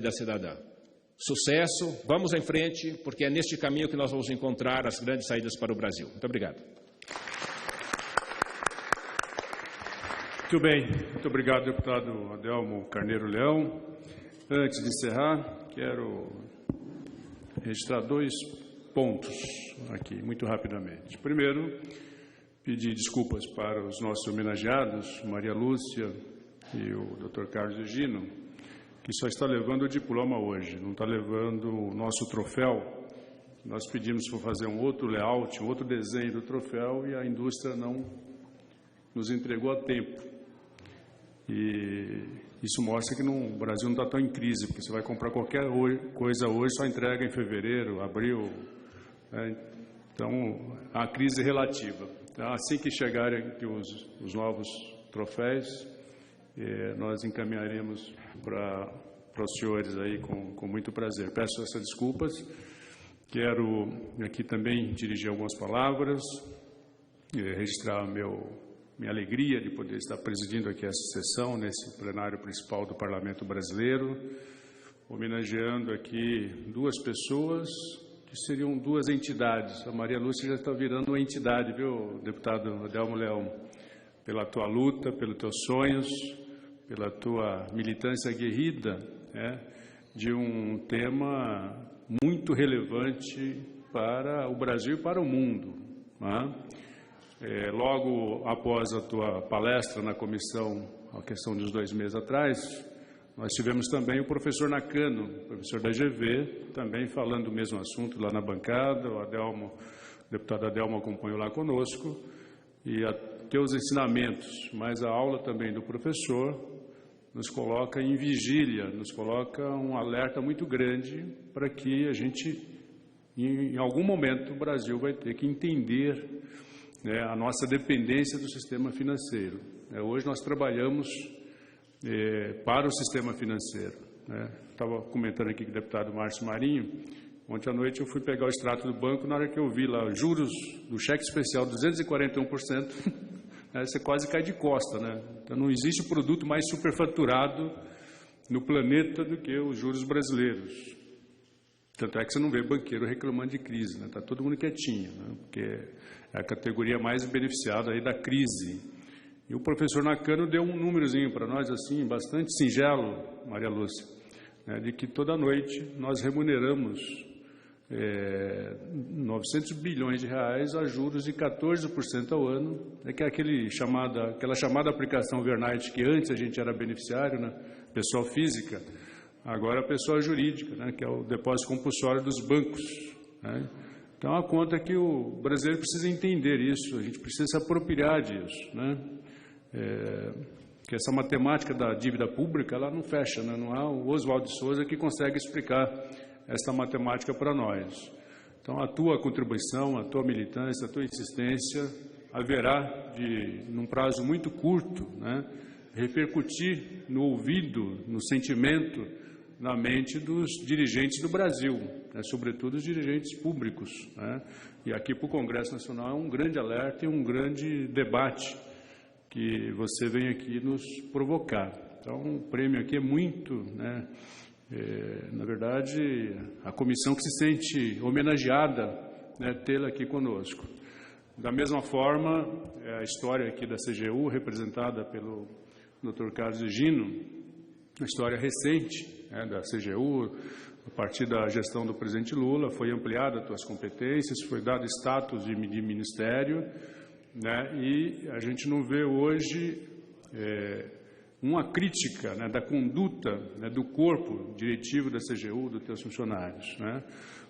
da cidadã. Sucesso, vamos em frente, porque é neste caminho que nós vamos encontrar as grandes saídas para o Brasil. Muito obrigado. Muito bem, muito obrigado, deputado Adelmo Carneiro Leão. Antes de encerrar, quero registrar 2 pontos aqui, muito rapidamente. Primeiro, pedir desculpas para os nossos homenageados, Maria Lúcia e o Dr. Carlos Egino, que só está levando o diploma hoje, não está levando o nosso troféu. Nós pedimos para fazer um outro layout, um outro desenho do troféu e a indústria não nos entregou a tempo. E isso mostra que o Brasil não está tão em crise, porque você vai comprar qualquer coisa hoje, só entrega em fevereiro, abril. Né? Então, a crise é relativa. Então, assim que chegarem aqui os novos troféus, nós encaminharemos para os senhores aí com muito prazer. Peço essas desculpas. Quero aqui também dirigir algumas palavras, registrar minha alegria de poder estar presidindo aqui essa sessão, nesse plenário principal do Parlamento Brasileiro, homenageando aqui 2 pessoas que seriam 2 entidades. A Maria Lúcia já está virando uma entidade, viu, deputado Adelmo Leão? Pela tua luta, pelos teus sonhos, pela tua militância aguerrida, de um tema muito relevante para o Brasil e para o mundo. Logo após a tua palestra na comissão, a questão dos 2 meses atrás, nós tivemos também o professor Nakano, professor da GV, também falando do mesmo assunto lá na bancada. O deputado Adelmo acompanhou lá conosco, e a teus ensinamentos, mas a aula também do professor, nos coloca em vigília, nos coloca um alerta muito grande para que a gente, em algum momento, o Brasil vai ter que entender a nossa dependência do sistema financeiro. Hoje nós trabalhamos para o sistema financeiro. Estava comentando aqui com o deputado Márcio Marinho. Ontem à noite eu fui pegar o extrato do banco, na hora que eu vi lá juros do cheque especial 241%, você quase cai de costa, né? Então não existe produto mais superfaturado no planeta do que os juros brasileiros. Tanto é que você não vê banqueiro reclamando de crise, né? Está todo mundo quietinho, né? Porque é a categoria mais beneficiada aí da crise. E o professor Nakano deu um númerozinho para nós, assim, bastante singelo, Maria Lúcia, de que toda noite nós remuneramos 900 bilhões de reais a juros de 14% ao ano, que é aquela chamada aplicação overnight, que antes a gente era beneficiário, né? Pessoa física, agora a pessoa jurídica, né? Que é o depósito compulsório dos bancos, né? Então, a conta que o brasileiro precisa entender isso, a gente precisa se apropriar disso, né? Que essa matemática da dívida pública, ela não fecha, né? Não há o Oswaldo de Souza que consegue explicar essa matemática para nós. Então, a tua contribuição, a tua militância, a tua insistência haverá de, num prazo muito curto, né, repercutir no ouvido, no sentimento, na mente dos dirigentes do Brasil, né, sobretudo os dirigentes públicos, né? E aqui para o Congresso Nacional é um grande alerta e um grande debate que você vem aqui nos provocar. Então, o prêmio aqui é muito, né, na verdade, a comissão que se sente homenageada, né, tê-la aqui conosco. Da mesma forma, a história aqui da CGU, representada pelo Dr. Carlos Egino, uma história recente, né, da CGU, a partir da gestão do presidente Lula, foi ampliada as suas competências, foi dado status de ministério, né, e a gente não vê hoje uma crítica, né, da conduta, né, do corpo diretivo da CGU, dos seus funcionários, né?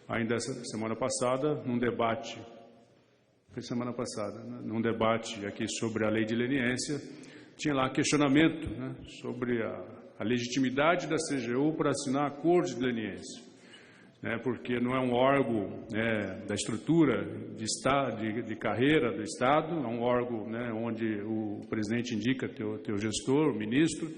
Ainda essa semana passada, num debate num debate aqui sobre a lei de leniência, tinha lá questionamento, né, sobre a legitimidade da CGU para assinar acordos de leniência, né, porque não é um órgão, né, da estrutura de carreira do Estado, é um órgão, né, onde o presidente indica teu gestor, o ministro,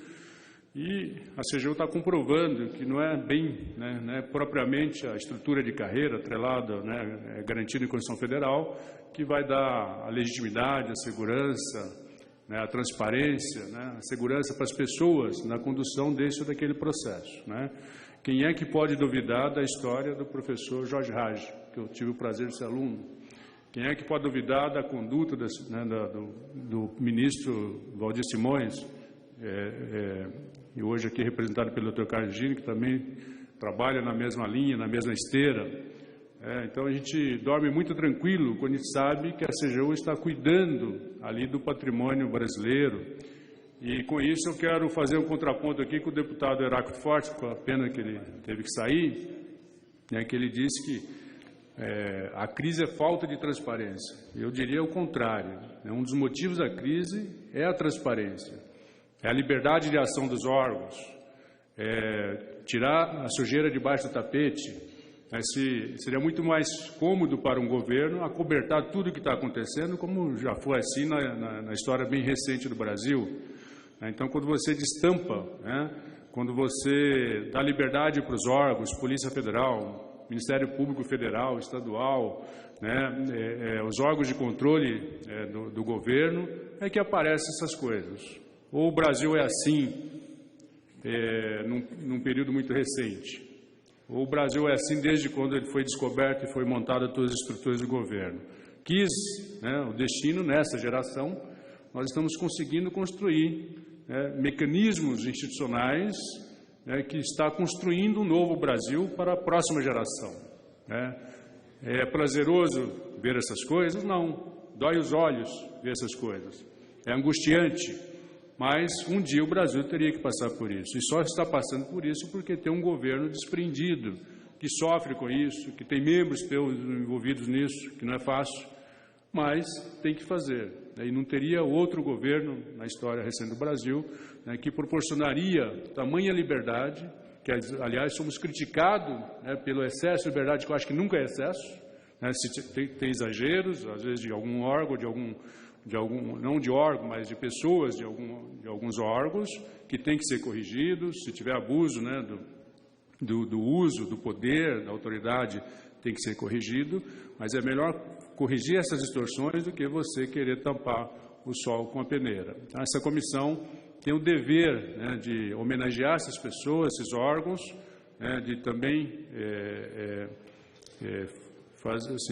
e a CGU está comprovando que não é bem, né, propriamente a estrutura de carreira atrelada, né, garantida em Constituição Federal, que vai dar a legitimidade, a segurança, né, a transparência, né, a segurança para as pessoas na condução desse ou daquele processo, né? Quem é que pode duvidar da história do professor Jorge Raj, que eu tive o prazer de ser aluno? Quem é que pode duvidar da conduta do ministro Valdir Simões, e hoje aqui representado pelo Dr. Carlos Gini, que também trabalha na mesma linha, na mesma esteira. Então a gente dorme muito tranquilo quando a gente sabe que a CGU está cuidando ali do patrimônio brasileiro. E com isso eu quero fazer um contraponto aqui com o deputado Heráclito Fortes, com a pena que ele teve que sair, que ele disse que a crise é falta de transparência. Eu diria o contrário. Um dos motivos da crise é a transparência, é a liberdade de ação dos órgãos, tirar a sujeira debaixo do tapete. Seria muito mais cômodo para um governo acobertar tudo o que está acontecendo, como já foi assim na história bem recente do Brasil. Então, quando você destampa, quando você dá liberdade para os órgãos, Polícia Federal, Ministério Público Federal, Estadual, os órgãos de controle do governo, é que aparecem essas coisas. Ou o Brasil é assim, num período muito recente, ou o Brasil é assim desde quando ele foi descoberto e foi montada todas as estruturas do governo. O destino nessa geração, nós estamos conseguindo construir mecanismos institucionais que está construindo um novo Brasil para a próxima geração. É prazeroso ver essas coisas? Não. Dói os olhos ver essas coisas. É angustiante, mas um dia o Brasil teria que passar por isso. E só está passando por isso porque tem um governo desprendido, que sofre com isso, que tem membros envolvidos nisso, que não é fácil, mas tem que fazer. E não teria outro governo na história recente do Brasil que proporcionaria tamanha liberdade, que aliás somos criticados pelo excesso de liberdade, que eu acho que nunca é excesso, se tem exageros, às vezes de algum órgão, não de órgão, mas de pessoas de alguns órgãos, que tem que ser corrigidos. Se tiver abuso do uso do poder, da autoridade, tem que ser corrigido, mas é melhor corrigir essas distorções do que você querer tampar o sol com a peneira. Então, essa comissão tem o dever de homenagear essas pessoas, esses órgãos, de também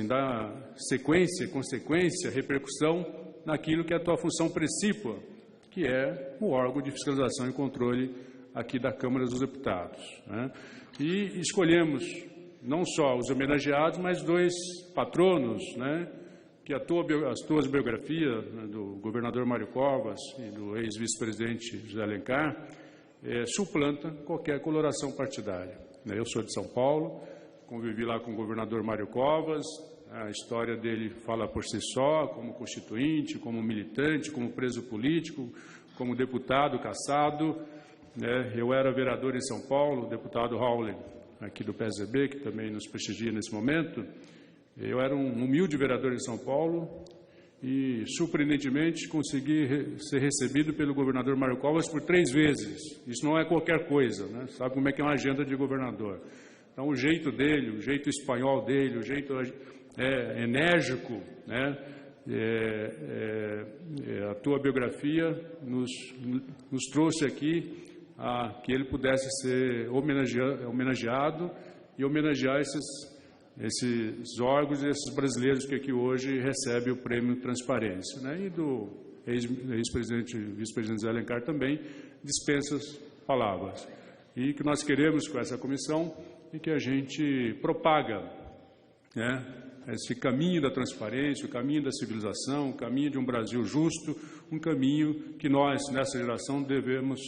dar sequência, consequência, repercussão naquilo que é a tua função principal, que é o órgão de fiscalização e controle aqui da Câmara dos Deputados. E escolhemos não só os homenageados, mas dois patronos, que as tuas biografias, do governador Mário Covas e do ex-vice-presidente José Alencar, suplanta qualquer coloração partidária. Eu sou de São Paulo, convivi lá com o governador Mário Covas, a história dele fala por si só, como constituinte, como militante, como preso político, como deputado cassado. Eu era vereador em São Paulo, o deputado Howley, aqui do PSDB, que também nos prestigia nesse momento. Eu era um humilde vereador em São Paulo e, surpreendentemente, consegui ser recebido pelo governador Mário Covas por 3 vezes. Isso não é qualquer coisa, Sabe como é que é uma agenda de governador. Então, o jeito dele, o jeito espanhol dele, o jeito enérgico, a tua biografia nos trouxe aqui que ele pudesse ser homenageado e homenagear esses órgãos e esses brasileiros que aqui hoje recebem o prêmio Transparência. E do ex-presidente, vice-presidente Zé Alencar também dispensa as palavras. E que nós queremos com essa comissão e que a gente propaga esse caminho da transparência, o caminho da civilização, o caminho de um Brasil justo, um caminho que nós, nessa geração, devemos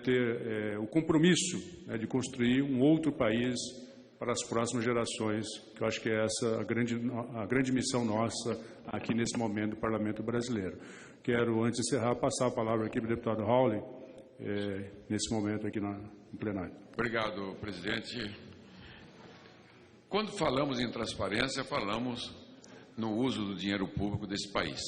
ter o compromisso de construir um outro país para as próximas gerações, que eu acho que é essa a grande missão nossa aqui nesse momento do Parlamento Brasileiro. Quero, antes de encerrar, passar a palavra aqui para o deputado Howley, nesse momento aqui no plenário. Obrigado, presidente. Quando falamos em transparência, falamos no uso do dinheiro público desse país.